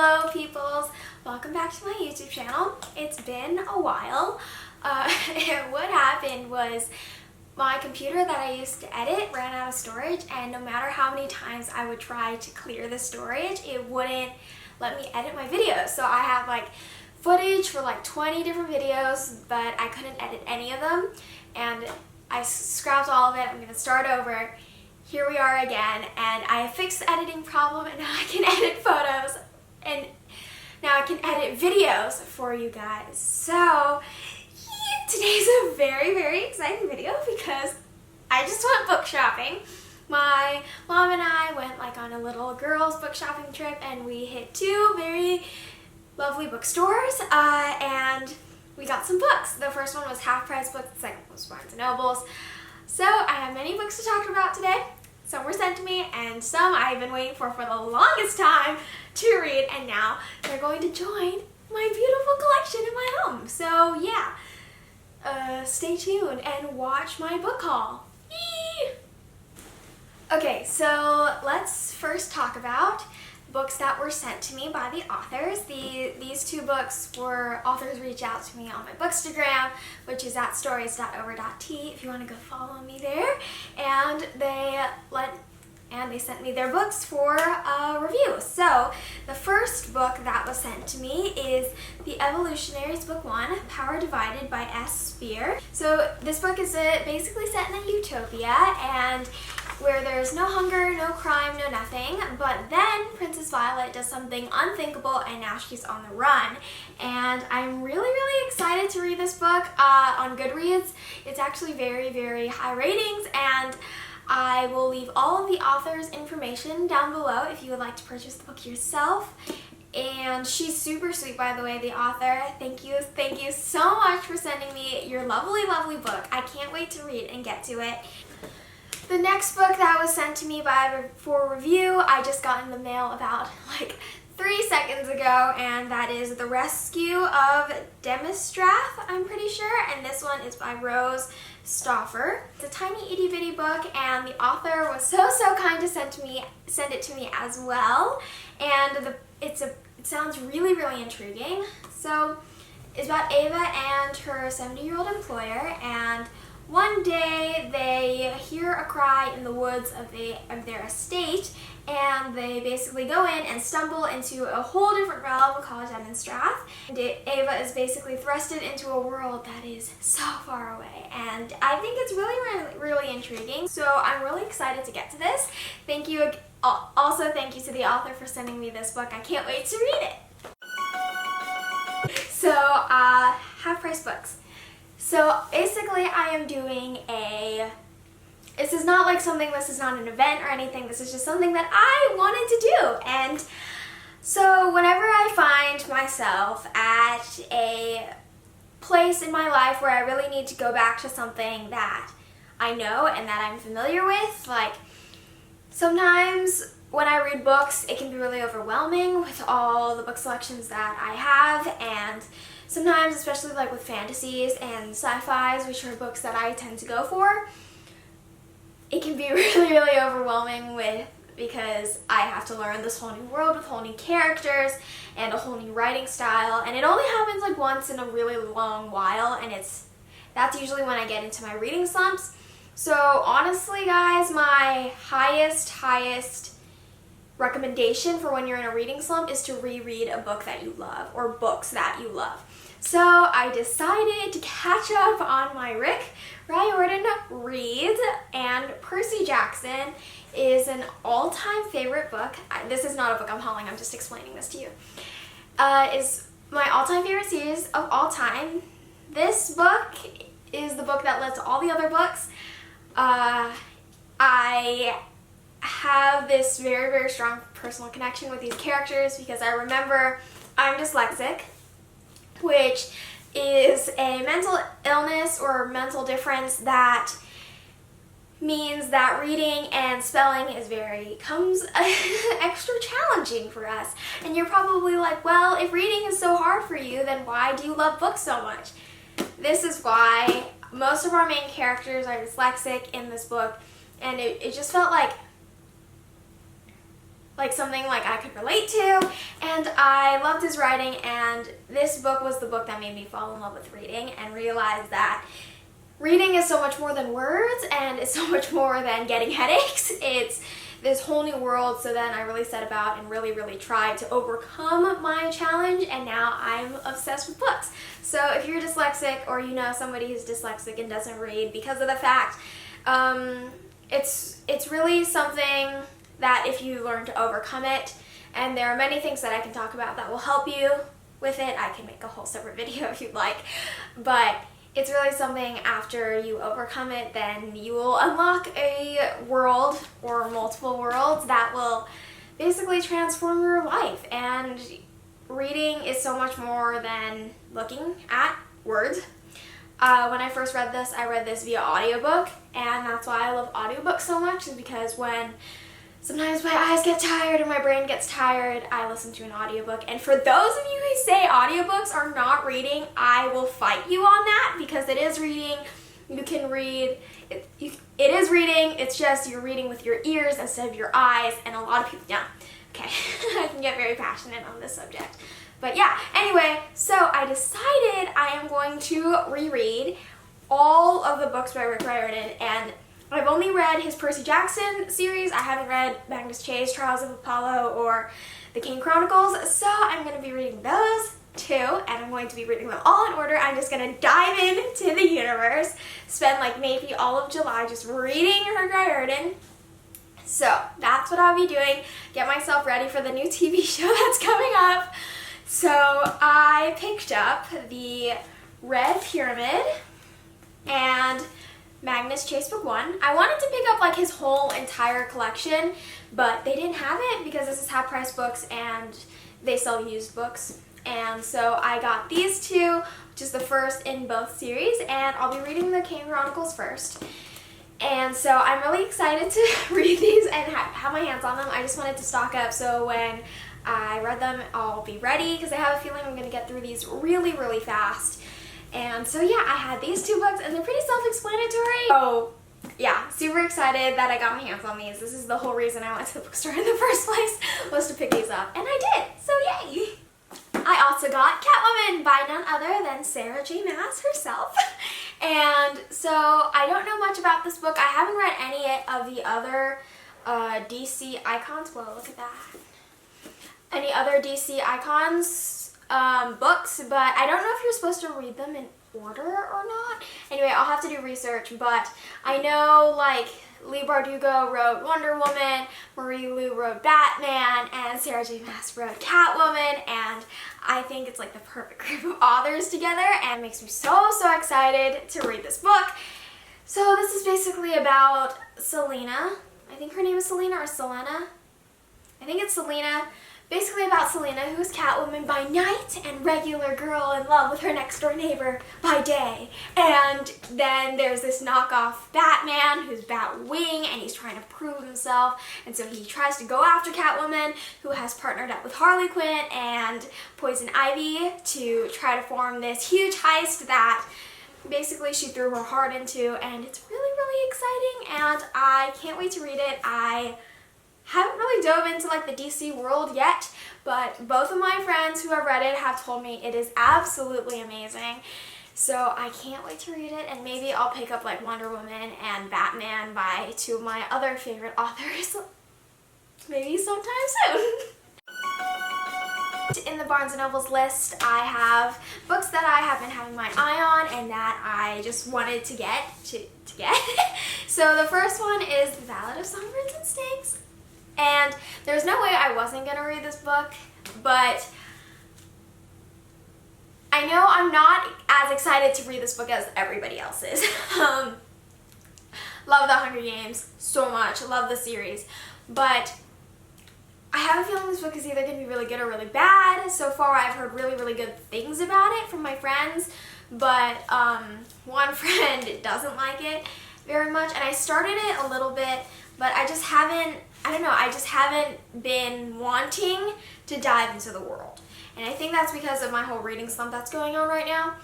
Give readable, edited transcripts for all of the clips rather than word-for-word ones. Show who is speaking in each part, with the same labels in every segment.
Speaker 1: Hello peoples, welcome back to my YouTube channel. It's been a while. What happened was my computer that I used to edit ran out of storage, and no matter how many times I would try to clear the storage, it wouldn't let me edit my videos. So I have like footage for like 20 different videos, but I couldn't edit any of them, and I scrapped all of it. I'm going to start over. Here we are again, and I have fixed the editing problem, and now I can edit photos, and now I can edit videos for you guys. So today's a very, very exciting video because I just went book shopping. My mom and I went like on a little girls book shopping trip, and we hit two very lovely bookstores, and we got some books. The first one was Half Price Books, the second was Barnes & Noble's. So I have many books to talk about today. Some were sent to me, and some I've been waiting for the longest time to read, and now they're going to join my beautiful collection in my home. So yeah, stay tuned and watch my book haul. Yee! Okay, so let's first talk about books that were sent to me by the authors. These two books were authors reached out to me on my bookstagram, which is at stories.over.t if you want to go follow me there. And they sent me their books for a review. So the first book that was sent to me is The Evolutionaries Book 1, Power Divided by S. Spear. So this book is basically set in a utopia, and where there's no hunger, no crime, no nothing, but then Princess Violet does something unthinkable, and now she's on the run. And I'm really, really excited to read this book on Goodreads. It's actually very, very high ratings, and I will leave all of the author's information down below if you would like to purchase the book yourself. And she's super sweet, by the way, the author. Thank you so much for sending me your lovely, lovely book. I can't wait to read and get to it. The next book that was sent to me for review, I just got in the mail about like 3 seconds ago, and that is The Rescue of Demistrath, I'm pretty sure, and this one is by Rose Stauffer. It's a tiny itty bitty book, and the author was so kind to send it to me as well, and it sounds really, really intriguing. So it's about Ava and her 70-year-old employer, and one day they hear a cry in the woods of their estate, and they basically go in and stumble into a whole different realm called Demistrath. Ava is basically thrusted into a world that is so far away, and I think it's really, really intriguing. So I'm really excited to get to this. Thank you to the author for sending me this book. I can't wait to read it. So Half Price Books. So basically I am doing this is not an event or anything, this is just something that I wanted to do. And so whenever I find myself at a place in my life where I really need to go back to something that I know and that I'm familiar with, like sometimes when I read books it can be really overwhelming with all the book selections that I have, and sometimes, especially like with fantasies and sci-fis, which are books that I tend to go for, it can be really, really overwhelming because I have to learn this whole new world with whole new characters and a whole new writing style, and it only happens like once in a really long while, and that's usually when I get into my reading slumps. So honestly guys, my highest recommendation for when you're in a reading slump is to reread a book that you love, or books that you love. So I decided to catch up on my Rick Riordan reads, and Percy Jackson is an all-time favorite book. This is not a book I'm hauling, I'm just explaining this to you. Is my all-time favorite series of all time. This book is the book that led to all the other books. I have this very, very strong personal connection with these characters because I remember I'm dyslexic, which is a mental illness or mental difference that means that reading and spelling becomes extra challenging for us. And you're probably like, well, if reading is so hard for you, then why do you love books so much? This is why most of our main characters are dyslexic in this book, and it just felt like like something like I could relate to, and I loved his writing, and this book was the book that made me fall in love with reading and realize that reading is so much more than words, and it's so much more than getting headaches. It's this whole new world. So then I really set about and really tried to overcome my challenge, and now I'm obsessed with books. So if you're dyslexic, or you know somebody who's dyslexic and doesn't read because of the fact, it's really something that if you learn to overcome it, and there are many things that I can talk about that will help you with it. I can make a whole separate video if you'd like, but it's really something after you overcome it, then you will unlock a world or multiple worlds that will basically transform your life. And reading is so much more than looking at words. When I first read this, I read this via audiobook, and that's why I love audiobooks so much, is because when sometimes my eyes get tired or my brain gets tired, I listen to an audiobook. And for those of you who say audiobooks are not reading, I will fight you on that, because it is reading. You can read, it is reading, it's just you're reading with your ears instead of your eyes, and a lot of people, yeah, okay, I can get very passionate on this subject. But yeah, anyway, so I decided I am going to reread all of the books by Rick Riordan, and I've only read his Percy Jackson series. I haven't read Magnus Chase, Trials of Apollo, or The Kane Chronicles, so I'm going to be reading those too, and I'm going to be reading them all in order. I'm just going to dive into the universe, spend like maybe all of July just reading Rick Riordan. So that's what I'll be doing, get myself ready for the new TV show that's coming up. So I picked up the Red Pyramid and Magnus Chase Book 1. I wanted to pick up like his whole entire collection, but they didn't have it because this is half price books and they sell used books. And so I got these two, which is the first in both series, and I'll be reading the Kane Chronicles first. And so I'm really excited to read these and have my hands on them. I just wanted to stock up so when I read them, I'll be ready, because I have a feeling I'm going to get through these really fast. And so yeah, I had these two books, and they're pretty self-explanatory. Oh yeah, super excited that I got my hands on these. This is the whole reason I went to the bookstore in the first place, was to pick these up, and I did, so yay! I also got Catwoman by none other than Sarah J. Maas herself. And so I don't know much about this book. I haven't read any of the other DC Icons. Whoa, look at that. Any other DC Icons books, but I don't know if you're supposed to read them in order or not. Anyway, I'll have to do research, but I know like Leigh Bardugo wrote Wonder Woman, Marie Lu wrote Batman, and Sarah J. Maas wrote Catwoman, and I think it's like the perfect group of authors together, and it makes me so excited to read this book. So this is basically about Selena. I think her name is Selena or Selena. I think it's Selena. Basically about Selena, who is Catwoman by night and regular girl in love with her next door neighbor by day. And then there's this knockoff Batman who's Batwing, and he's trying to prove himself. And so he tries to go after Catwoman, who has partnered up with Harley Quinn and Poison Ivy to try to form this huge heist that basically she threw her heart into. And it's really exciting, and I can't wait to read it. I haven't really dove into like the DC world yet, but both of my friends who have read it have told me it is absolutely amazing. So I can't wait to read it, and maybe I'll pick up like Wonder Woman and Batman by two of my other favorite authors maybe sometime soon. In the Barnes & Noble's list, I have books that I have been having my eye on and that I just wanted to get. So the first one is The Ballad of Songbirds and Snakes. And there's no way I wasn't going to read this book, but I know I'm not as excited to read this book as everybody else is. Love The Hunger Games so much, love the series, but I have a feeling this book is either going to be really good or really bad. So far I've heard really good things about it from my friends, but one friend doesn't like it very much, and I started it a little bit, but I just haven't been wanting to dive into the world. And I think that's because of my whole reading slump that's going on right now.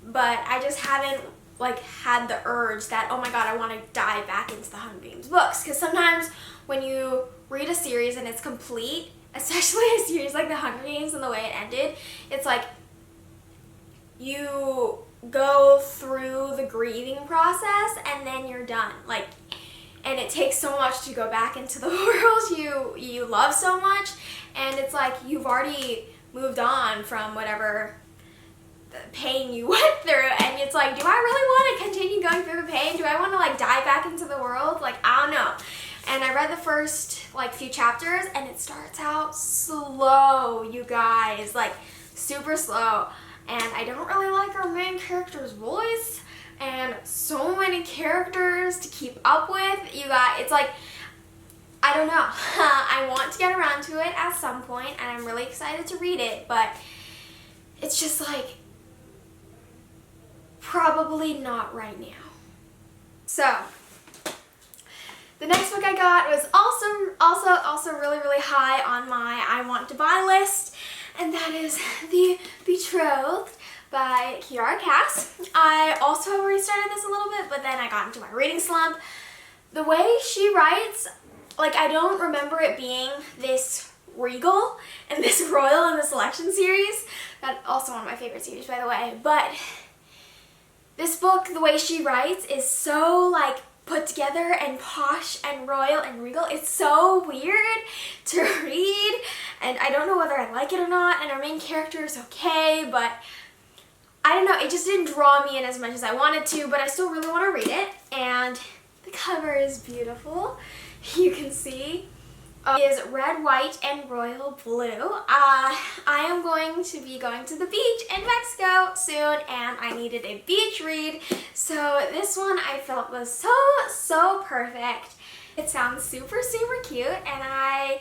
Speaker 1: But I just haven't like had the urge that, oh my god, I want to dive back into the Hunger Games books. Because sometimes when you read a series and it's complete, especially a series like The Hunger Games and the way it ended, it's like you go through the grieving process and then you're done. Like, and it takes so much to go back into the world you love so much, and it's like you've already moved on from whatever the pain you went through, and it's like, do I really want to continue going through the pain? Do I want to like dive back into the world? Like, I don't know. And I read the first like few chapters and it starts out slow, you guys, like super slow. And I don't really like our main character's voice, and so many characters to keep up with. You got, it's like, I don't know. I want to get around to it at some point, and I'm really excited to read it, but it's just like, probably not right now. So, the next book I got was also really high on my I want to buy list, and that is The Betrothed by Kiara Cass. I also already started this a little bit, but then I got into my reading slump. The way she writes, like, I don't remember it being this regal and this royal in the Selection series. That's also one of my favorite series, by the way. But this book, the way she writes, is so like put together and posh and royal and regal. It's so weird to read, and I don't know whether I like it or not, and our main character is okay, but I don't know, it just didn't draw me in as much as I wanted to, but I still really want to read it, and the cover is beautiful. You can see it is red, white, and royal blue. I am going to be going to the beach in Mexico soon, and I needed a beach read, so this one I felt was so perfect. It sounds super cute, and I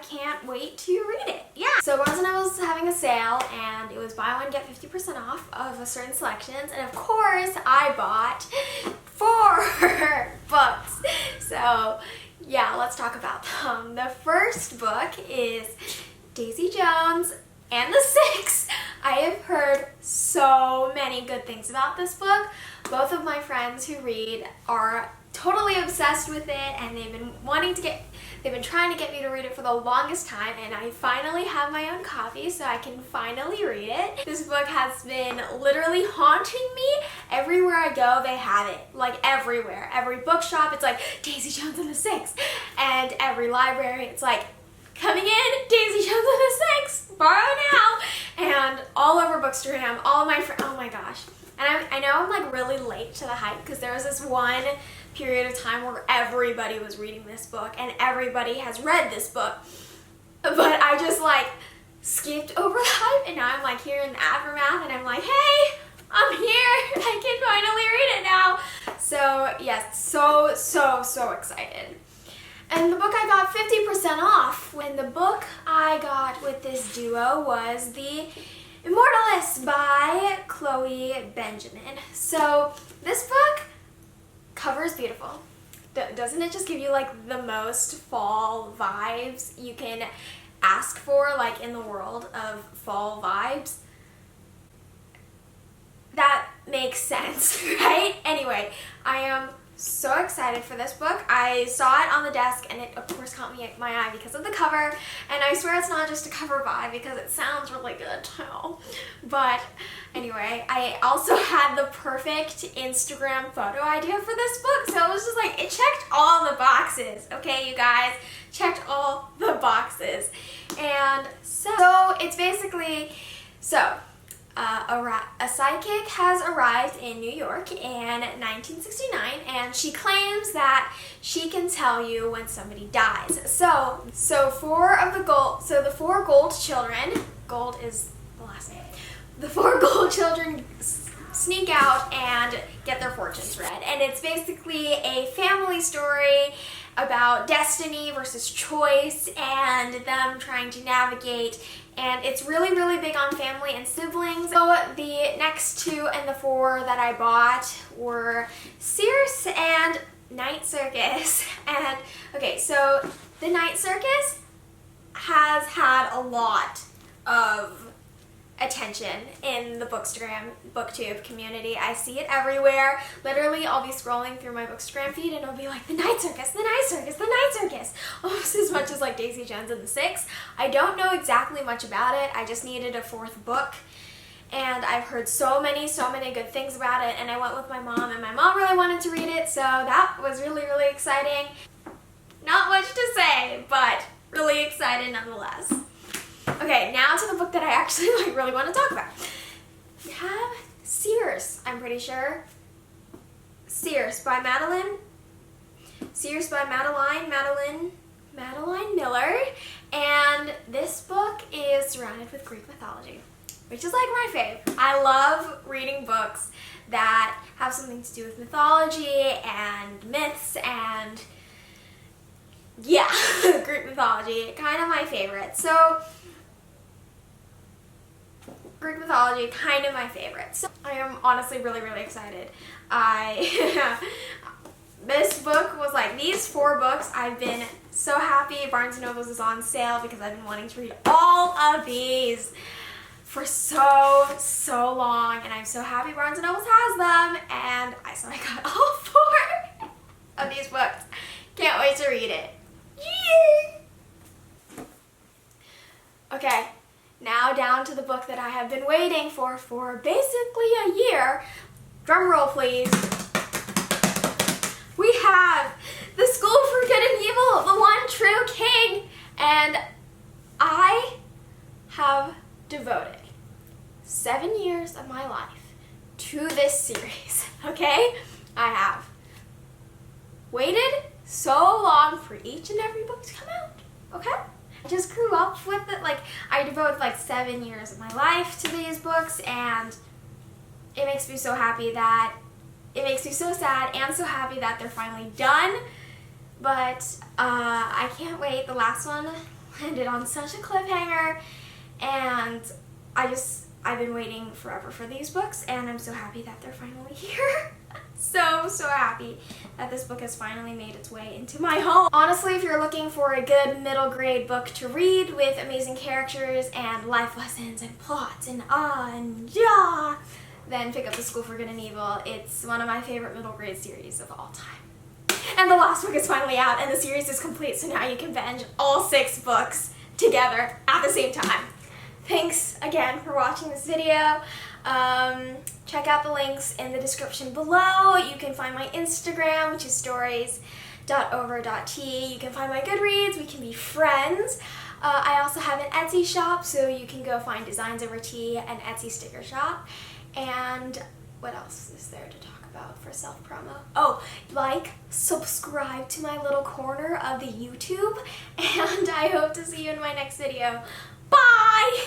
Speaker 1: can't wait to read it. Yeah. So Barnes & Noble was having a sale, and it was buy one get 50% off of a certain selections, and of course I bought 4 books. So yeah, let's talk about them. The first book is Daisy Jones and the Six. I have heard so many good things about this book. Both of my friends who read are totally obsessed with it, and they've been trying to get me to read it for the longest time, and I finally have my own copy, so I can finally read it. This book has been literally haunting me. Everywhere I go, they have it. Like, everywhere. Every bookshop, it's like, Daisy Jones and the Six. And every library, it's like, coming in, Daisy Jones and the Six, borrow now. And all over Bookstore, all my friends, oh my gosh. And I know I'm like really late to the hype, because there was this one period of time where everybody was reading this book and everybody has read this book, but I just like skipped over the hype, and now I'm like here in the aftermath, and I'm like, hey, I'm here, I can finally read it now. So yes, so excited. And the book I got 50% off. When the book I got with this duo was The Immortalist by Chloe Benjamin. So this book, cover is beautiful. Doesn't it just give you like the most fall vibes you can ask for, like in the world of fall vibes? That makes sense, right? Anyway, I am so excited for this book. I saw it on the desk, and it of course caught my eye because of the cover, and I swear it's not just a cover vibe because it sounds really good too. But anyway, I also had the perfect Instagram photo idea for this book, so it was just like, it checked all the boxes, okay you guys? Checked all the boxes. And so it's basically, a psychic has arrived in New York in 1969, and she claims that she can tell you when somebody dies. So the four gold children, gold is the last name, the 4 gold children sneak out and get their fortunes read, and it's basically a family story about destiny versus choice and them trying to navigate, and it's really big on family and siblings. So the next 2 and the 4 that I bought were Circe and Night Circus. And okay, so the Night Circus has had a lot of attention in the Bookstagram, booktube community. I see it everywhere. Literally, I'll be scrolling through my Bookstagram feed and it'll be like, the Night Circus, the Night Circus, the Night Circus. Almost as much as like Daisy Jones and the Six. I don't know exactly much about it. I just needed a 4th book. And I've heard so many good things about it, and I went with my mom, and my mom really wanted to read it, so that was really exciting. Not much to say, but really excited nonetheless. Okay, now to the book that I actually really want to talk about. We have Sears, I'm pretty sure. Sears by Madeline Miller, and this book is surrounded with Greek mythology, which is like my fave. I love reading books that have something to do with mythology and myths and yeah, Greek mythology, kind of my favorite. So, Greek mythology, kind of my favorite. So, I am honestly really excited. This book was like, these 4 books, I've been so happy Barnes & Noble is on sale because I've been wanting to read all of these for so long, and I'm so happy Barnes & Noble has them, and so I got all 4 of these books. Can't wait to read it. Yay! Okay, now down to the book that I have been waiting for basically a year. Drum roll, please. We have The School for Good and Evil, The One True King, and I have devoted 7 years of my life to this series, okay? I have waited so long for each and every book to come out, okay? I just grew up with it, I devoted 7 years of my life to these books, and it makes me so happy that, it makes me so sad and so happy that they're finally done, but I can't wait. The last one ended on such a cliffhanger, and I've been waiting forever for these books, and I'm so happy that they're finally here. So happy that this book has finally made its way into my home. Honestly, if you're looking for a good middle grade book to read with amazing characters and life lessons and plots and and yeah, then pick up The School for Good and Evil. It's one of my favorite middle grade series of all time. And the last book is finally out, and the series is complete, so now you can binge all 6 books together at the same time. Thanks again for watching this video. Check out the links in the description below. You can find my Instagram, which is stories.over.t. You can find my Goodreads. We can be friends. I also have an Etsy shop, so you can go find Designs Over Tea, an Etsy sticker shop. And what else is there to talk about for self-promo? Oh, subscribe to my little corner of the YouTube, and I hope to see you in my next video. Bye!